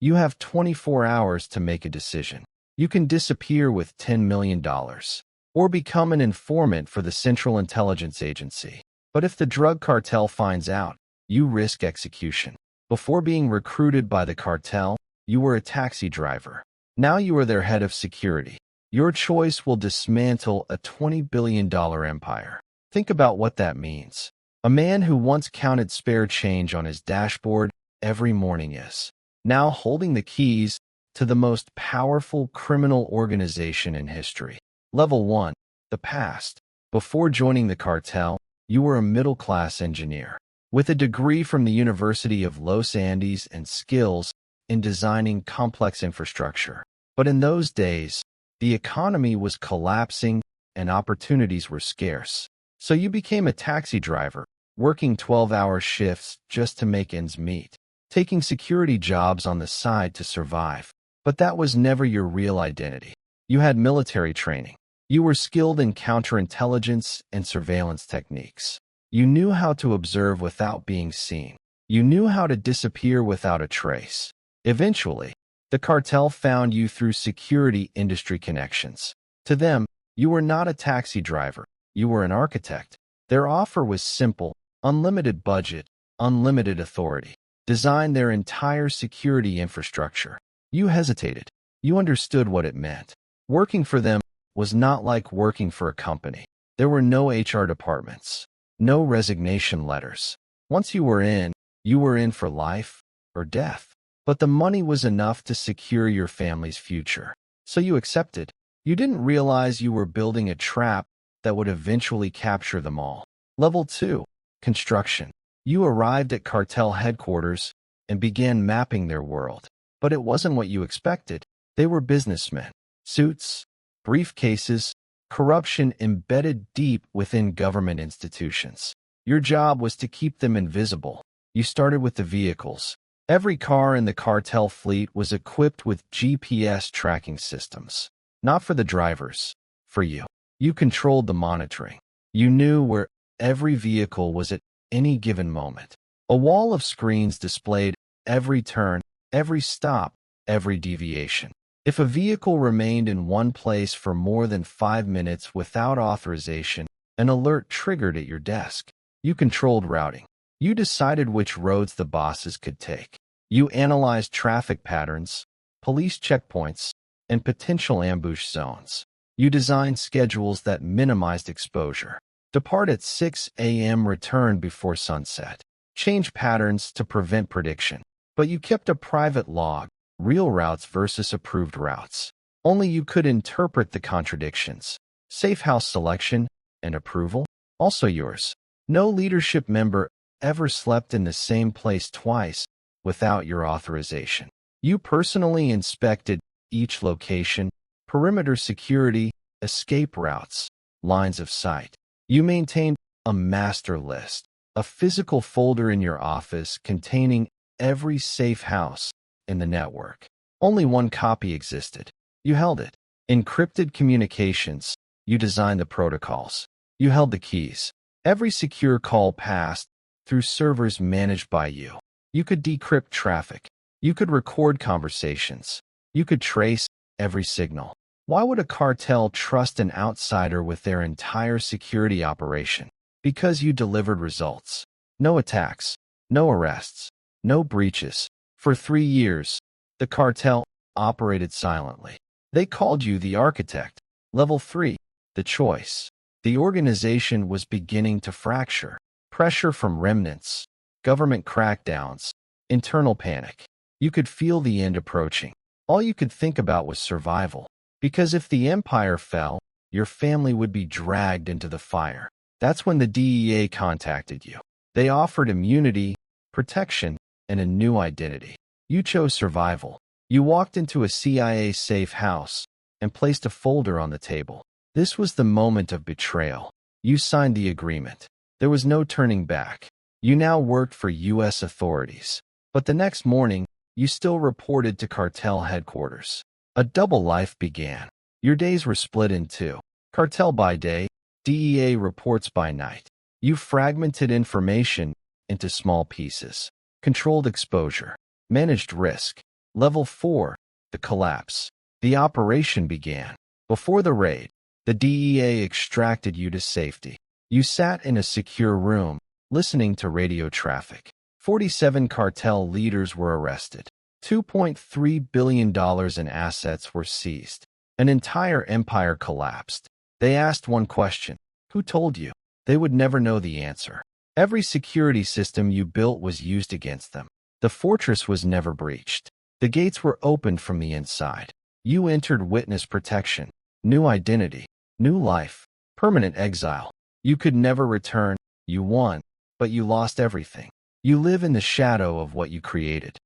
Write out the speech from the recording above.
You have 24 hours to make a decision. You can disappear with $10 million, or become an informant for the Central Intelligence Agency. But if the drug cartel finds out, you risk execution. Before being recruited by the cartel, you were a taxi driver. Now you are their head of security. Your choice will dismantle a $20 billion empire. Think about what that means. A man who once counted spare change on his dashboard every morning is now holding the keys to the most powerful criminal organization in history. Level 1. The past. Before joining the cartel, you were a middle-class engineer with a degree from the University of Los Andes and skills in designing complex infrastructure. But in those days, the economy was collapsing and opportunities were scarce. So you became a taxi driver, working 12-hour shifts just to make ends meet, taking security jobs on the side to survive. But that was never your real identity. You had military training. You were skilled in counterintelligence and surveillance techniques. You knew how to observe without being seen. You knew how to disappear without a trace. Eventually, the cartel found you through security industry connections. To them, you were not a taxi driver. You were an architect. Their offer was simple: unlimited budget, unlimited authority. Design their entire security infrastructure. You hesitated. You understood what it meant. Working for them was not like working for a company. There were no HR departments, no resignation letters. Once you were in for life or death. But the money was enough to secure your family's future. So you accepted. You didn't realize you were building a trap that would eventually capture them all. Level 2. Construction. You arrived at cartel headquarters and began mapping their world. But it wasn't what you expected. They were businessmen. Suits, briefcases, corruption embedded deep within government institutions. Your job was to keep them invisible. You started with the vehicles. Every car in the cartel fleet was equipped with GPS tracking systems. Not for the drivers, for you. You controlled the monitoring. You knew where every vehicle was at any given moment. A wall of screens displayed every turn, every stop, every deviation. If a vehicle remained in one place for more than 5 minutes without authorization, an alert triggered at your desk. You controlled routing. You decided which roads the bosses could take. You analyzed traffic patterns, police checkpoints, and potential ambush zones. You designed schedules that minimized exposure. Depart at 6 a.m., return before sunset. Change patterns to prevent prediction. But you kept a private log, real routes versus approved routes. Only you could interpret the contradictions. Safe house selection and approval, also yours. No leadership member ever slept in the same place twice without your authorization. You personally inspected each location, perimeter security, escape routes, lines of sight. You maintained a master list, a physical folder in your office containing every safe house in the network. Only one copy existed. You held it. Encrypted communications. You designed the protocols. You held the keys. Every secure call passed through servers managed by you. You could decrypt traffic. You could record conversations. You could trace every signal. Why would a cartel trust an outsider with their entire security operation? Because you delivered results. No attacks, no arrests, no breaches. For 3 years, the cartel operated silently. They called you the architect. Level 3, the choice. The organization was beginning to fracture. Pressure from remnants, government crackdowns, internal panic. You could feel the end approaching. All you could think about was survival. Because if the empire fell, your family would be dragged into the fire. That's when the DEA contacted you. They offered immunity, protection, and a new identity. You chose survival. You walked into a CIA safe house and placed a folder on the table. This was the moment of betrayal. You signed the agreement. There was no turning back. You now worked for U.S. authorities. But the next morning, you still reported to cartel headquarters. A double life began. Your days were split in two. Cartel by day, DEA reports by night. You fragmented information into small pieces, controlled exposure, managed risk. Level 4. The collapse. The operation began. Before the raid, the DEA extracted you to safety. You sat in a secure room, listening to radio traffic. 47 cartel leaders were arrested. $2.3 billion in assets were seized. An entire empire collapsed. They asked one question. Who told you? They would never know the answer. Every security system you built was used against them. The fortress was never breached. The gates were opened from the inside. You entered witness protection, new identity, new life, permanent exile. You could never return. You won, but you lost everything. You live in the shadow of what you created.